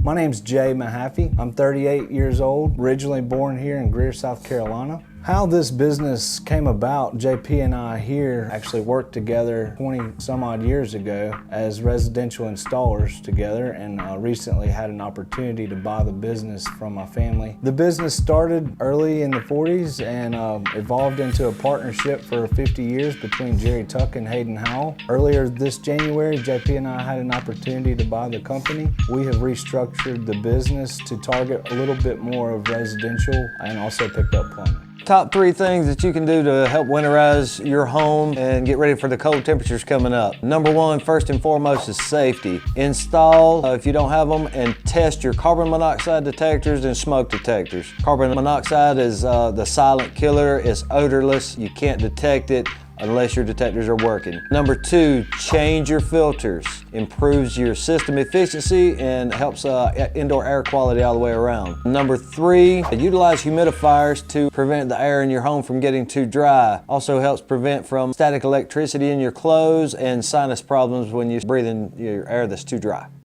My name's Jay Mahaffey. I'm 38 years old, originally born here in Greer, South Carolina. How this business came about, JP and I here actually worked together 20 some odd years ago as residential installers together, and recently had an opportunity to buy the business from my family. The business started early in the 40s and evolved into a partnership for 50 years between Jerry Tuck and Hayden Howell. Earlier this January, JP and I had an opportunity to buy the company. We have restructured the business to target a little bit more of residential and also picked up plumbing. Top 3 things that you can do to help winterize your home and get ready for the cold temperatures coming up. Number 1, first and foremost, is safety. Install, if you don't have them, and test your carbon monoxide detectors and smoke detectors. Carbon monoxide is the silent killer. It's odorless. You can't detect it unless your detectors are working. Number 2, change your filters. Improves your system efficiency and helps indoor air quality all the way around. Number 3, utilize humidifiers to prevent the air in your home from getting too dry. Also helps prevent from static electricity in your clothes and sinus problems when you breathe in your air that's too dry.